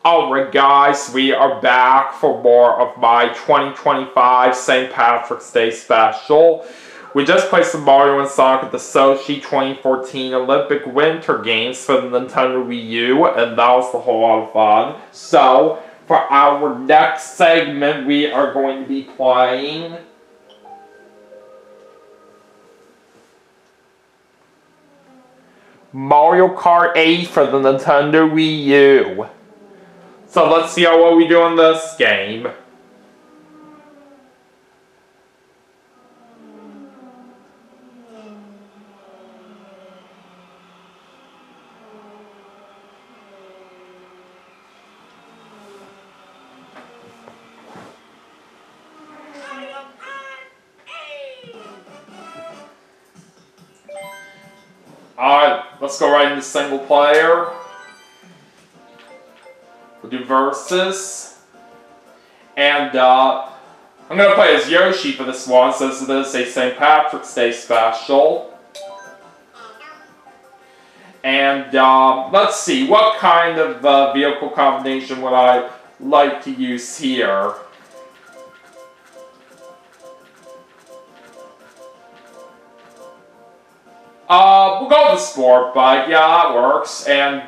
Alright guys, we are back for more of my 2025 St. Patrick's Day special. We just played some Mario and Sonic at the Sochi 2014 Olympic Winter Games for the Nintendo Wii U, and that was a whole lot of fun. So, for our next segment, we are going to be playing Mario Kart 8 for the Nintendo Wii U. So let's see how well we do in this game. Alright, let's go right into single player. We'll do versus. And I'm going to play as Yoshi for this one, since it is a St. Patrick's Day special. And let's see, what kind of vehicle combination would I like to use here? We'll go with the sport bike, yeah, that works. And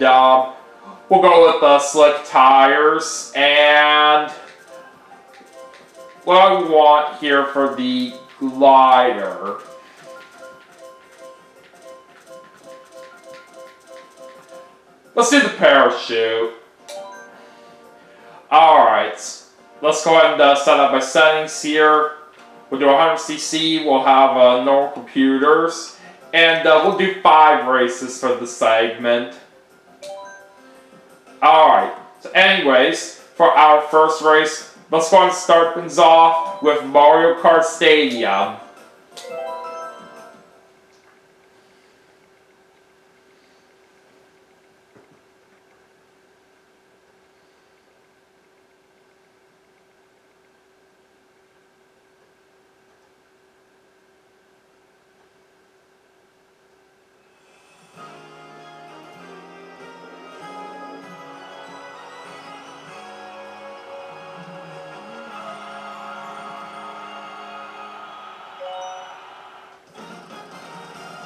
we'll go with the slick tires. And what I want here for the glider. Let's do the parachute. Alright, let's go ahead and set up my settings here. We'll do 100cc, we'll have normal computers. And we'll do 5 races for the segment. Alright, so anyways, for our first race, let's go and start things off with Mario Kart Stadium.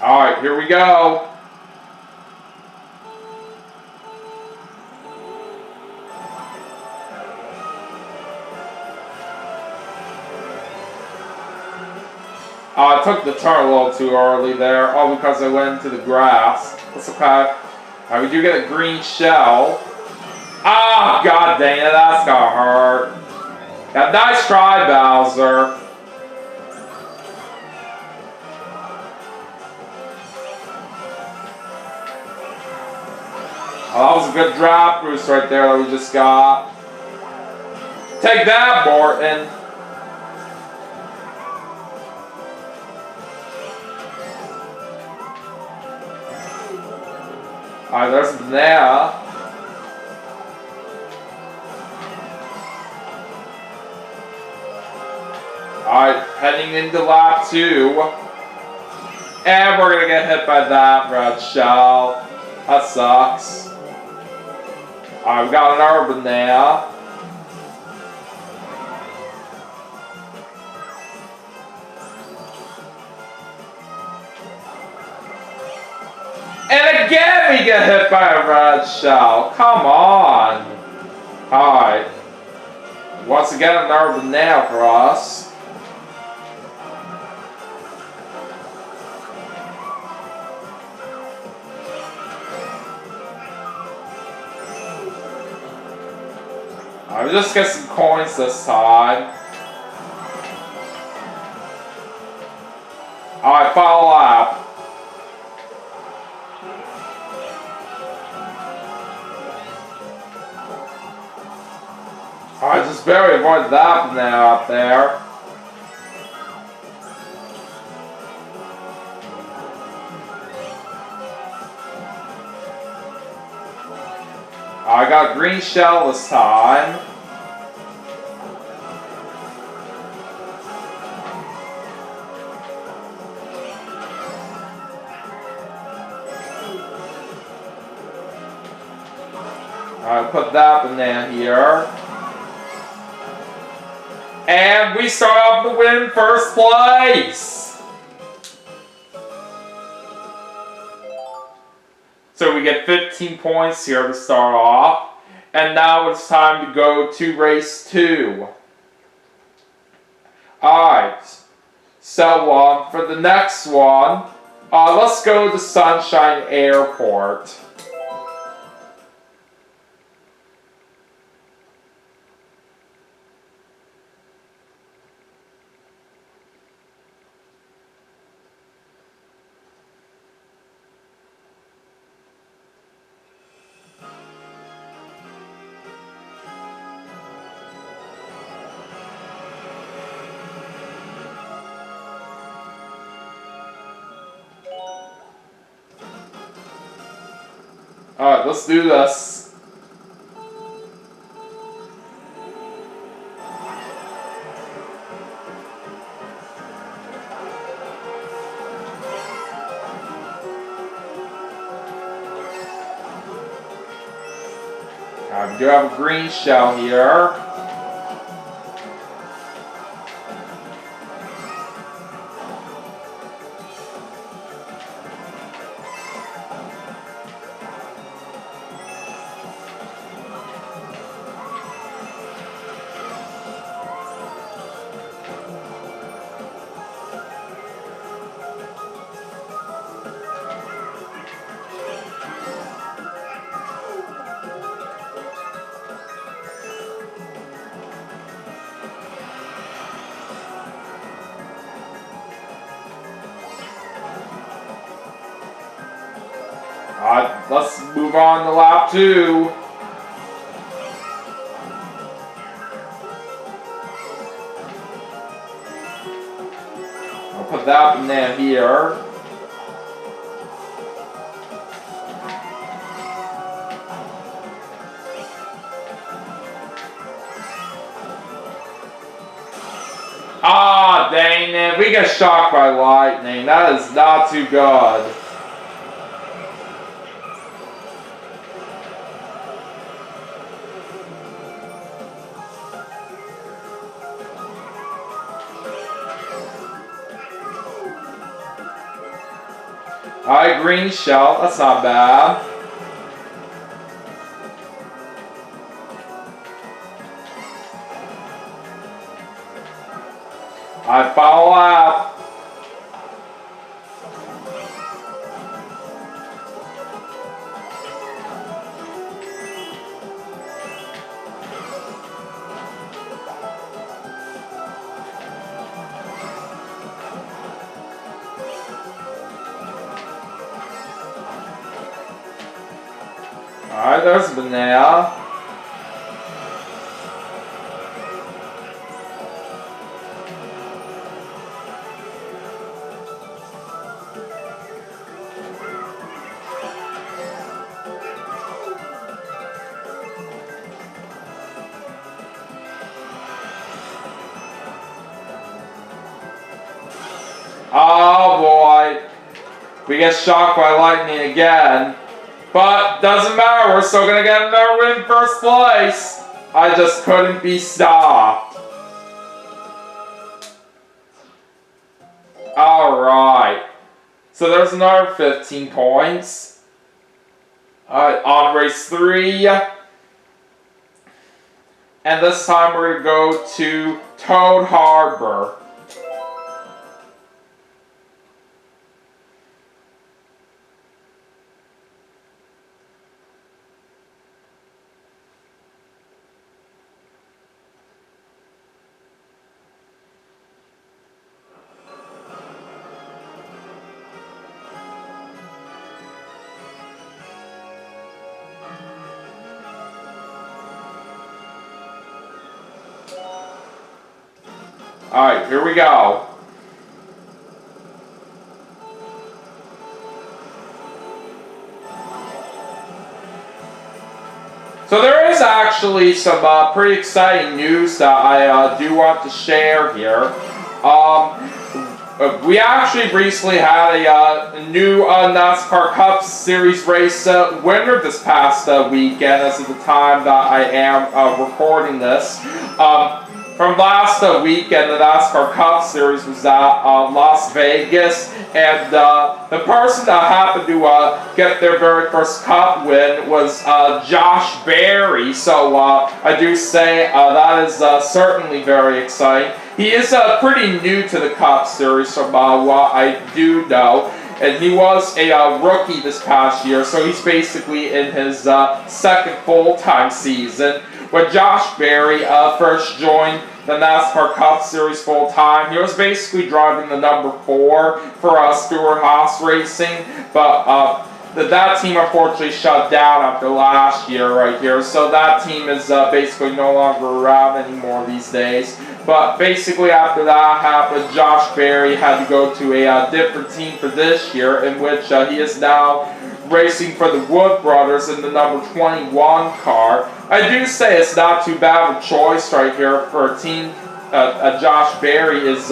Alright, here we go. I took the turn a little too early there, all because I went into the grass. That's okay. Alright, we do get a green shell. Ah, god dang it, that's gonna hurt. Yeah, nice try, Bowser. Oh, that was a good drop boost right there that we just got. Take that, Morton. Alright, there's a banana. Alright, heading into lap 2. And we're gonna get hit by that red shell. That sucks. Alright, we got an urban there. And again we get hit by a red shell. Come on. Alright. Once again an urban there for us. Alright, we'll just get some coins this time. Alright, final lap. Alright, just barely avoid that banana up there. I got a green shell this time. I'll put that banana here. And we start off to win first place. So we get 15 points here to start off. And now it's time to go to race 2. Alright. So for the next one, let's go to Sunshine Airport. Alright, let's do this. We do have a green shell here. Alright, let's move on to lap 2. I'll put that banana here. Ah, dang it. We get shocked by lightning. That is not too good. Alright, green shell. That's not bad. Alright, final lap. Alright, there's a banana. Oh boy. We get shocked by lightning again. But doesn't matter, we're still gonna get another win first place. I just couldn't be stopped. Alright. So there's another 15 points. Alright, on race 3. And this time we're gonna go to Toad Harbor. Alright, here we go. So there is actually some pretty exciting news that I do want to share here. We actually recently had a new NASCAR Cup Series race winner this past weekend, as of the time that I am recording this. From last weekend, the NASCAR Cup Series was at Las Vegas, and the person that happened to get their very first Cup win was Josh Berry. So I do say that is certainly very exciting. He is pretty new to the Cup Series, from what I do know. And he was a rookie this past year, so he's basically in his second full-time season. When Josh Berry first joined the NASCAR Cup Series full-time, he was basically driving the number 4 for Stewart-Haas Racing, but that team unfortunately shut down after last year right here, so that team is basically no longer around anymore these days. But basically after that happened, Josh Berry had to go to a different team for this year, in which he is now racing for the Wood Brothers in the number 21 car. I do say it's not too bad of a choice right here for a team Josh Berry is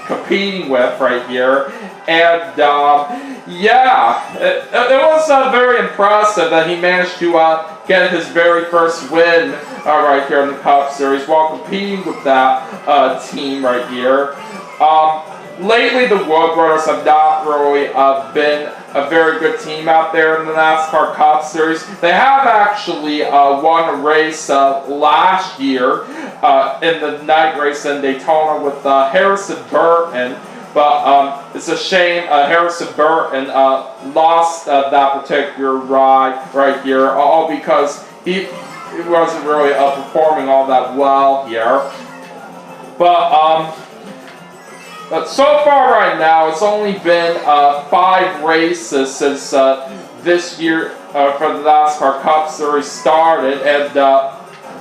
competing with right here. And yeah, it was very impressive that he managed to get his very first win right here in the Cup Series while competing with that team right here. Lately, the Wood Brothers have not really been a very good team out there in the NASCAR Cup Series. They have actually won a race last year in the night race in Daytona with Harrison Burton. But it's a shame Harrison Burton lost that particular ride right here, all because he wasn't really performing all that well here. But so far right now, it's only been 5 races since this year for the NASCAR Cup Series started, and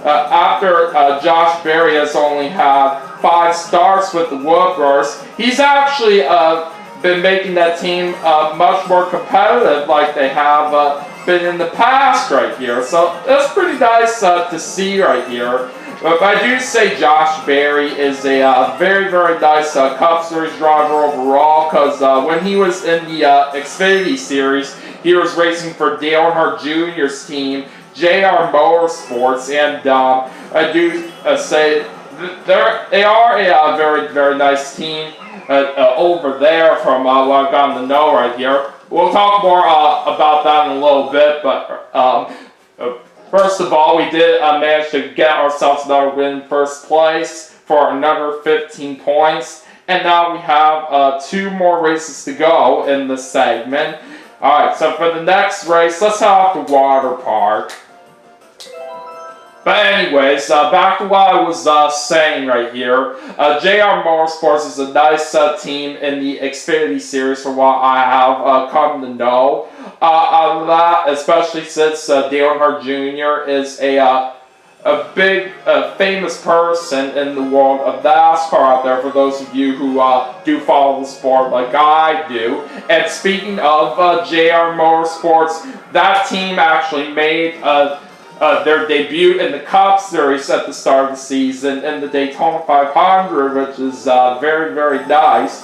after Josh Berry has only had 5 starts with the Wood Brothers, he's actually been making that team much more competitive like they have been in the past right here. So that's pretty nice to see right here. But I do say Josh Berry is a very, very nice Cup Series driver overall, because when he was in the Xfinity Series, he was racing for Dale Earnhardt Jr.'s team, JR Motorsports, and I do say they are a very, very nice team over there from what I've gotten to know right here. We'll talk more about that in a little bit, but first of all, we did manage to get ourselves another win in first place for another 15 points. And now we have 2 more races to go in this segment. Alright, so for the next race, let's head off to Water Park. But anyways, back to what I was saying right here. JR Motorsports is a nice team in the Xfinity Series for what I have come to know. Out of that, especially since Dale Earnhardt Jr. is a big, famous person in the world of NASCAR out there, for those of you who do follow the sport like I do. And speaking of JR Motorsports, that team actually made their debut in the Cup Series at the start of the season in the Daytona 500, which is very, very nice.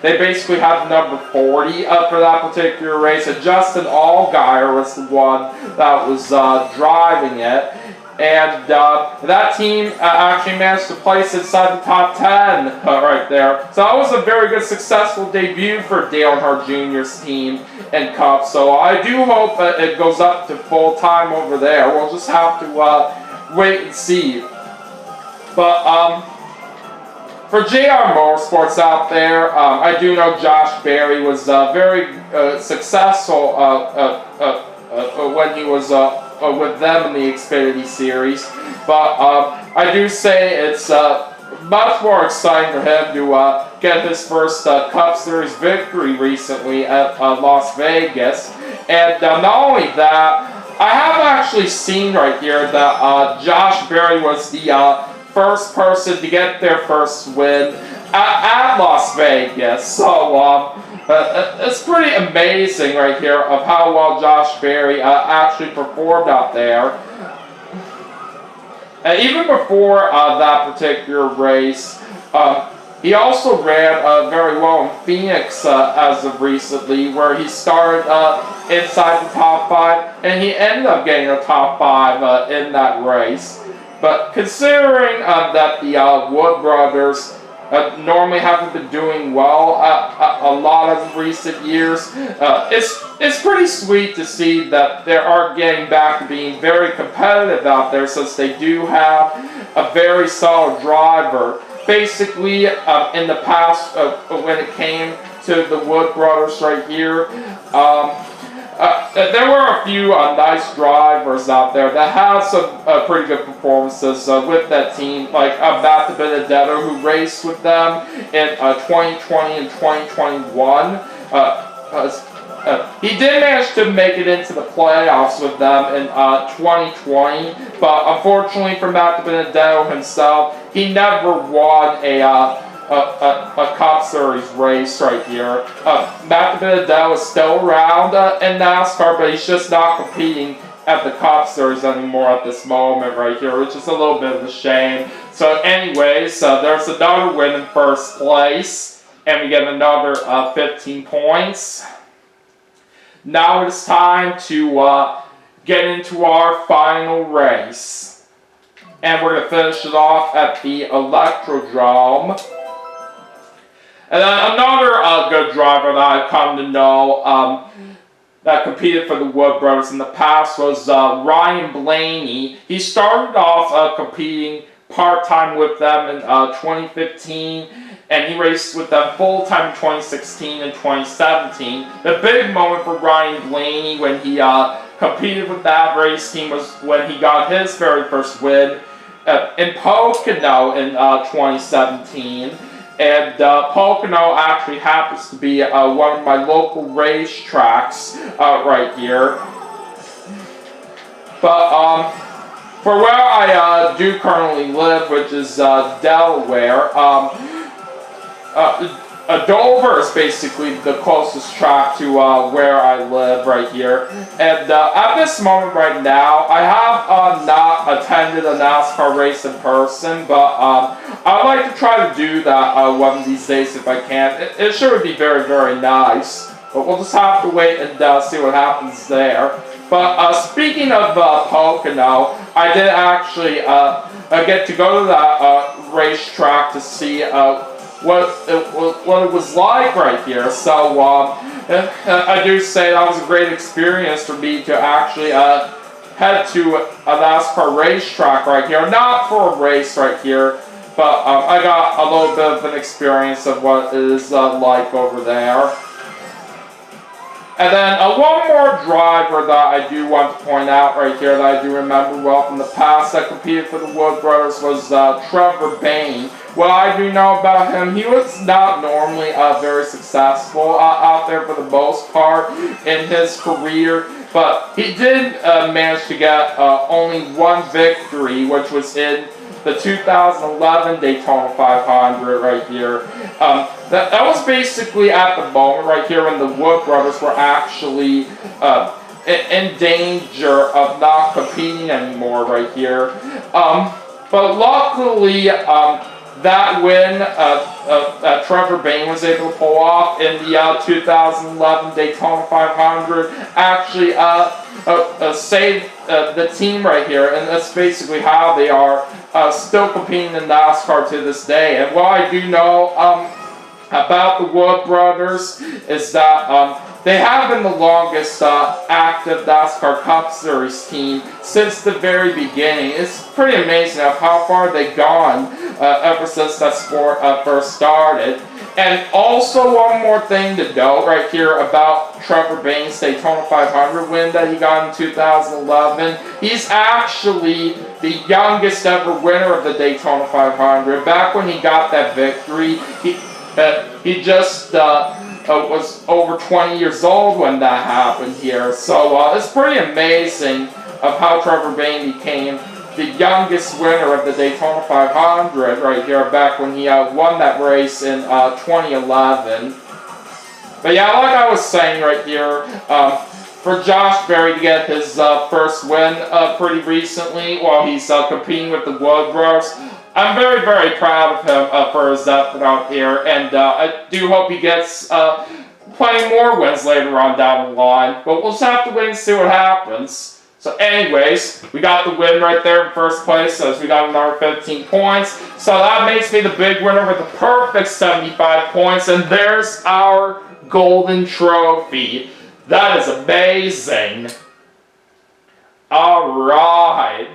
They basically had the number 40 for that particular race, and Justin Allgaier was the one that was driving it. And that team actually managed to place inside the top 10 right there. So that was a very good, successful debut for Dale Earnhardt Jr.'s team in Cup. So I do hope it goes up to full time over there. We'll just have to wait and see. But for JR Motorsports out there, I do know Josh Berry was very successful when he was with them in the Xfinity Series, but I do say it's much more exciting for him to get his first Cup Series victory recently at Las Vegas. And not only that, I have actually seen right here that Josh Berry was the first person to get their first win at Las Vegas. So it's pretty amazing right here of how well Josh Berry actually performed out there. And even before that particular race, He also ran very well in Phoenix as of recently, where he started inside the top 5, and he ended up getting a top 5 in that race. But considering that the Wood brothers normally haven't been doing well a lot of recent years, it's pretty sweet to see that they are getting back to being very competitive out there, since they do have a very solid driver. Basically, in the past, when it came to the Wood brothers right here, there were a few nice drivers out there that had some pretty good performances with that team, like Matt Benedetto, who raced with them in 2020 and 2021. He did manage to make it into the playoffs with them in 2020, but unfortunately for Matt Benedetto himself, he never won a Cup Series race right here. Matt Benedetto is still around in NASCAR, but he's just not competing at the Cup Series anymore at this moment right here, which is a little bit of a shame. So anyways, there's another win in first place, and we get another 15 points. Now it's time to get into our final race. And we're going to finish it off at the Electrodrome. And then another good driver that I've come to know that competed for the Wood brothers in the past was Ryan Blaney. He started off competing part-time with them in 2015, and he raced with them full-time in 2016 and 2017. The big moment for Ryan Blaney when he competed with that race team was when he got his very first win in Pocono in 2017. And Pocono actually happens to be one of my local racetracks right here. But for where I do currently live, which is Delaware, Dover is basically the closest track to where I live right here. And at this moment right now, I have not attended a NASCAR race in person, but I'd like to try to do that one of these days if I can. It sure would be very, very nice. But we'll just have to wait and see what happens there. But speaking of Pocono, I did actually get to go to that racetrack to see what it was like right here. So I do say that was a great experience for me to actually head to a NASCAR racetrack right here. Not for a race right here, but I got a little bit of an experience of what it is like over there. And then one more driver that I do want to point out right here that I do remember well from the past that competed for the Wood brothers was Trevor Bayne. What I do know about him, he was not normally very successful out there for the most part in his career, but he did manage to get only one victory, which was in the 2011 Daytona 500 right here. That was basically at the moment right here when the Wood brothers were actually in danger of not competing anymore right here. But luckily, that win Trevor Bayne was able to pull off in the 2011 Daytona 500 actually saved the team right here, and that's basically how they are still competing in NASCAR to this day. And what I do know about the Wood brothers is that they have been the longest active NASCAR Cup Series team since the very beginning. It's pretty amazing of how far they've gone ever since that sport first started. And also one more thing to note right here about Trevor Bayne's Daytona 500 win that he got in 2011. He's actually the youngest ever winner of the Daytona 500. Back when he got that victory, he just was over 20 years old when that happened here. So it's pretty amazing of how Trevor Bayne became the youngest winner of the Daytona 500 right here back when he won that race in 2011. But yeah, like I was saying right here, for Josh Berry to get his first win pretty recently while he's competing with the Wood brothers, I'm very, very proud of him for his effort out here, and I do hope he gets plenty more wins later on down the line, but we'll just have to wait and see what happens. So anyways, we got the win right there in first place, as we got another 15 points. So that makes me the big winner with a perfect 75 points, and there's our golden trophy. That is amazing. Alright.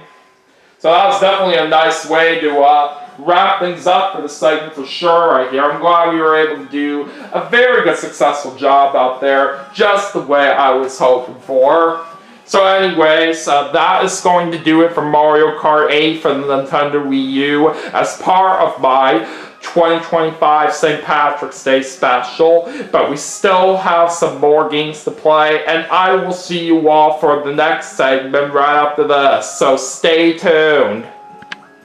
So that was definitely a nice way to wrap things up for the segment for sure right here. I'm glad we were able to do a very good successful job out there, just the way I was hoping for. So anyways, that is going to do it for Mario Kart 8 for the Nintendo Wii U as part of my 2025 St. Patrick's Day special, but we still have some more games to play, and I will see you all for the next segment right after this, so stay tuned.